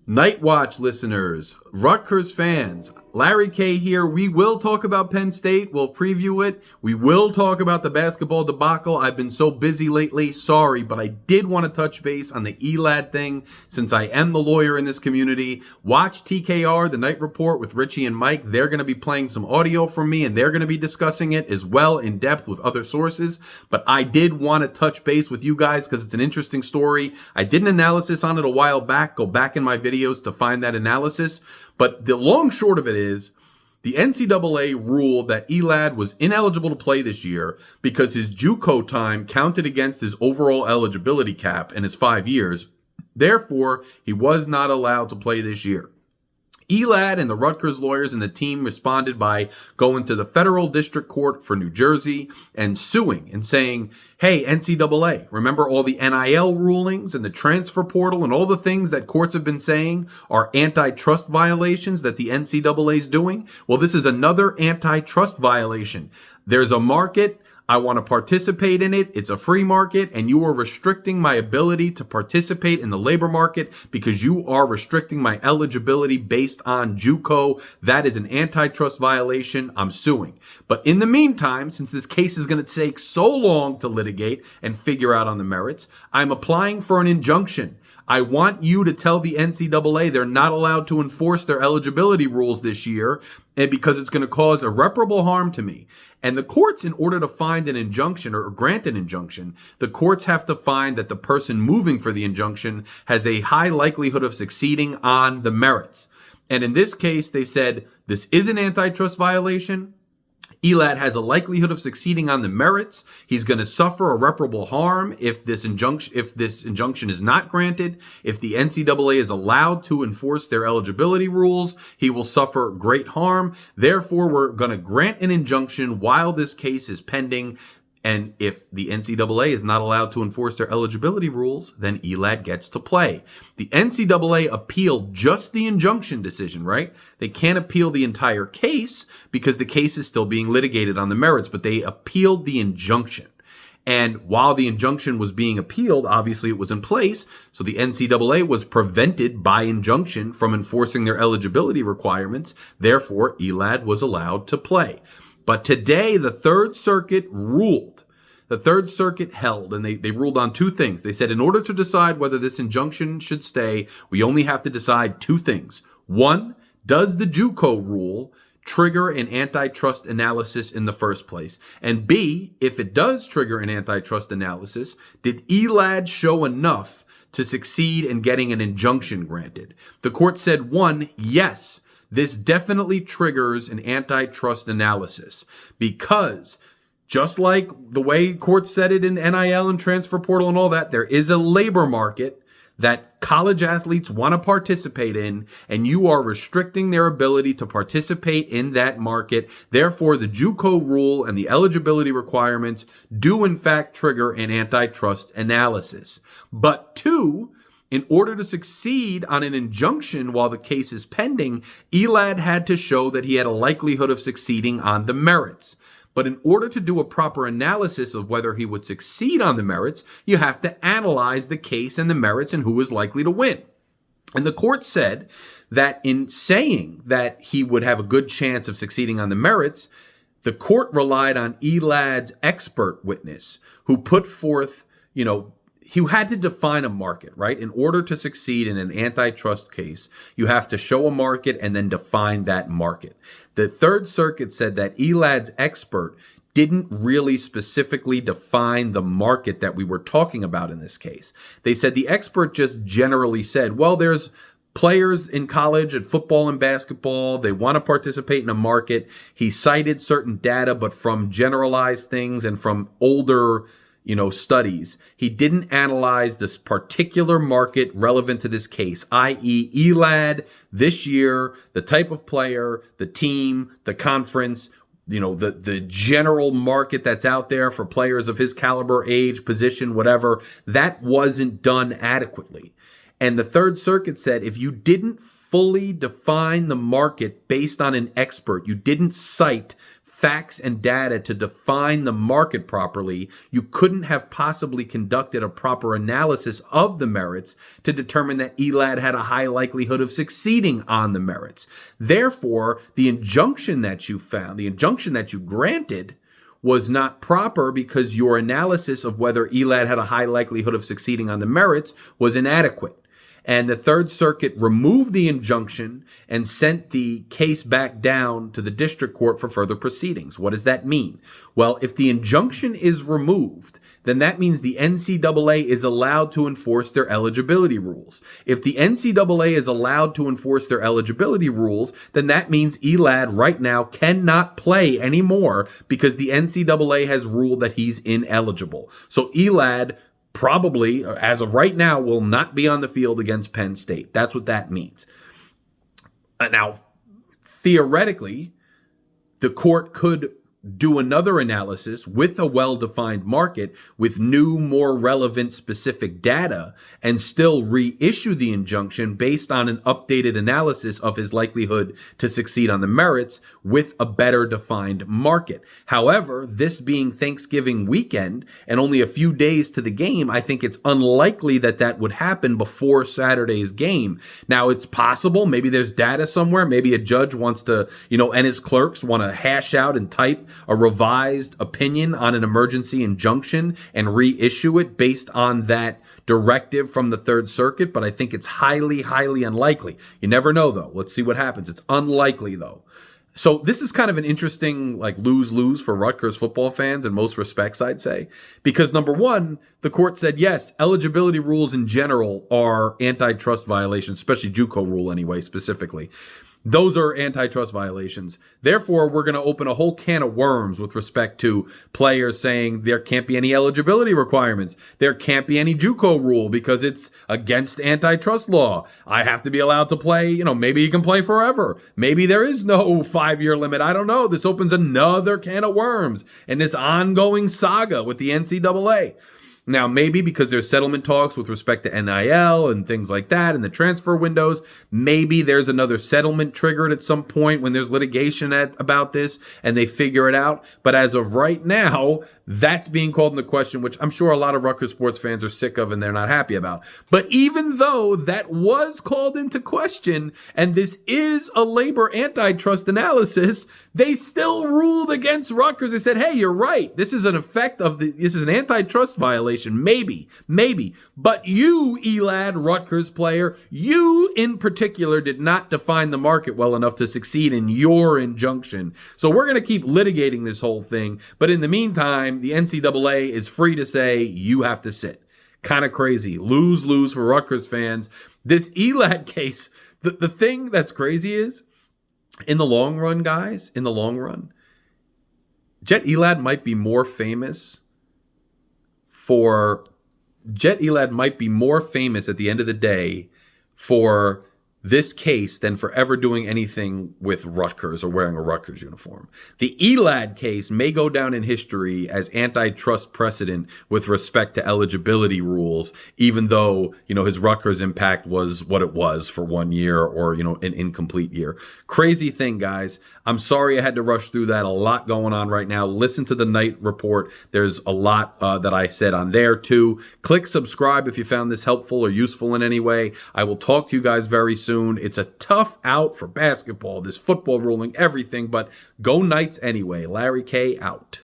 Night Watch listeners, Rutgers fans, Larry K here. We will talk about Penn State. We'll preview it. We will talk about the basketball debacle. I've been so busy lately. Sorry, but I did want to touch base on the Elad thing since I am the lawyer in this community. Watch TKR, the Night Report with Richie and Mike. They're going to be playing some audio from me and they're going to be discussing it as well in depth with other sources. But I did want to touch base with you guys because it's an interesting story. I did an analysis on it a while back. Go back in my videos to find that analysis. But the long short of it is the NCAA ruled that Elad was ineligible to play this year because his JUCO time counted against his overall eligibility cap and his 5 years. Therefore, he was not allowed to play this year. Elad and the Rutgers lawyers and the team responded by going to the federal district court for New Jersey and suing and saying, hey, NCAA, remember all the NIL rulings and the transfer portal and all the things that courts have been saying are antitrust violations that the NCAA is doing? Well, this is another antitrust violation. There's a market. I want to participate in it. It's a free market, and you are restricting my ability to participate in the labor market because you are restricting my eligibility based on JUCO. That is an antitrust violation. I'm suing. But in the meantime, since this case is going to take so long to litigate and figure out on the merits, I'm applying for an injunction. I want you to tell the NCAA they're not allowed to enforce their eligibility rules this year, and because it's going to cause irreparable harm to me. And the courts, in order to find an injunction or grant an injunction, the courts have to find that the person moving for the injunction has a high likelihood of succeeding on the merits. And in this case, they said this is an antitrust violation. Elad has a likelihood of succeeding on the merits. He's going to suffer irreparable harm if this injunction is not granted. If the NCAA is allowed to enforce their eligibility rules, he will suffer great harm. Therefore, we're going to grant an injunction while this case is pending. And if the NCAA is not allowed to enforce their eligibility rules, then Elad gets to play. The NCAA appealed just the injunction decision, right? They can't appeal the entire case because the case is still being litigated on the merits, but they appealed the injunction. And while the injunction was being appealed, obviously it was in place, so the NCAA was prevented by injunction from enforcing their eligibility requirements. Therefore, Elad was allowed to play. But today, the Third Circuit ruled. The Third Circuit held, and they ruled on two things. They said in order to decide whether this injunction should stay, we only have to decide two things. One, does the JUCO rule trigger an antitrust analysis in the first place? And B, if it does trigger an antitrust analysis, did Elad show enough to succeed in getting an injunction granted? The court said, one, yes. This definitely triggers an antitrust analysis because just like the way courts said it in NIL and transfer portal and all that, there is a labor market that college athletes want to participate in, and you are restricting their ability to participate in that market. Therefore, the JUCO rule and the eligibility requirements do in fact trigger an antitrust analysis. But two, in order to succeed on an injunction while the case is pending, Elad had to show that he had a likelihood of succeeding on the merits. But in order to do a proper analysis of whether he would succeed on the merits, you have to analyze the case and the merits and who is likely to win. And the court said that in saying that he would have a good chance of succeeding on the merits, the court relied on Elad's expert witness who put forth, he had to define a market, right? In order to succeed in an antitrust case, you have to show a market and then define that market. The Third Circuit said that Elad's expert didn't really specifically define the market that we were talking about in this case. They said the expert just generally said, well, there's players in college at football and basketball, they want to participate in a market. He cited certain data, but from generalized things and from older studies. He didn't analyze this particular market relevant to this case, i.e. Elad this year, the type of player, the team, the conference, the general market that's out there for players of his caliber, age, position, whatever. That wasn't done adequately. And the Third Circuit said if you didn't fully define the market based on an expert, you didn't cite facts and data to define the market properly, you couldn't have possibly conducted a proper analysis of the merits to determine that Elad had a high likelihood of succeeding on the merits. Therefore, the injunction that you found, the injunction that you granted, was not proper because your analysis of whether Elad had a high likelihood of succeeding on the merits was inadequate. And the Third Circuit removed the injunction and sent the case back down to the district court for further proceedings. What does that mean? Well, if the injunction is removed, then that means the NCAA is allowed to enforce their eligibility rules. If the NCAA is allowed to enforce their eligibility rules, then that means Elad right now cannot play anymore because the NCAA has ruled that he's ineligible. So Elad probably, as of right now, will not be on the field against Penn State. That's what that means. Now, theoretically, the court could do another analysis with a well-defined market with new, more relevant, specific data and still reissue the injunction based on an updated analysis of his likelihood to succeed on the merits with a better defined market. However, this being Thanksgiving weekend and only a few days to the game, I think it's unlikely that that would happen before Saturday's game. Now, it's possible. Maybe there's data somewhere. Maybe a judge wants to, and his clerks want to hash out and type a revised opinion on an emergency injunction and reissue it based on that directive from the Third Circuit, but I think it's highly, highly unlikely. You never know, though. Let's see what happens. It's unlikely, though. So this is kind of an interesting, lose-lose for Rutgers football fans in most respects, I'd say. Because number one, the court said, yes, eligibility rules in general are antitrust violations, especially JUCO rule anyway, specifically. Those are antitrust violations. Therefore, we're going to open a whole can of worms with respect to players saying there can't be any eligibility requirements. There can't be any JUCO rule because it's against antitrust law. I have to be allowed to play, maybe you can play forever. Maybe there is no 5-year limit. I don't know. This opens another can of worms in this ongoing saga with the NCAA. Now, maybe because there's settlement talks with respect to NIL and things like that and the transfer windows, maybe there's another settlement triggered at some point when there's litigation about this and they figure it out. But as of right now, that's being called into question, which I'm sure a lot of Rutgers sports fans are sick of and they're not happy about. But even though that was called into question and this is a labor antitrust analysis, they still ruled against Rutgers. They said, hey, you're right. This is an effect of this is an antitrust violation. Maybe. But you, Elad, Rutgers player, you in particular did not define the market well enough to succeed in your injunction. So we're going to keep litigating this whole thing. But in the meantime, the NCAA is free to say you have to sit. Kind of crazy. Lose for Rutgers fans. This Elad case, the thing that's crazy is, in the long run, guys, Jet Elad might be more famous at the end of the day for this case than for ever doing anything with Rutgers or wearing a Rutgers uniform. The Elad case may go down in history as antitrust precedent with respect to eligibility rules, even though, his Rutgers impact was what it was for 1 year or, an incomplete year. Crazy thing, guys. I'm sorry I had to rush through that. A lot going on right now. Listen to the night report. There's a lot that I said on there too. Click subscribe if you found this helpful or useful in any way. I will talk to you guys very soon. It's a tough out for basketball, this football ruling, everything, but go Knights anyway. Larry K out.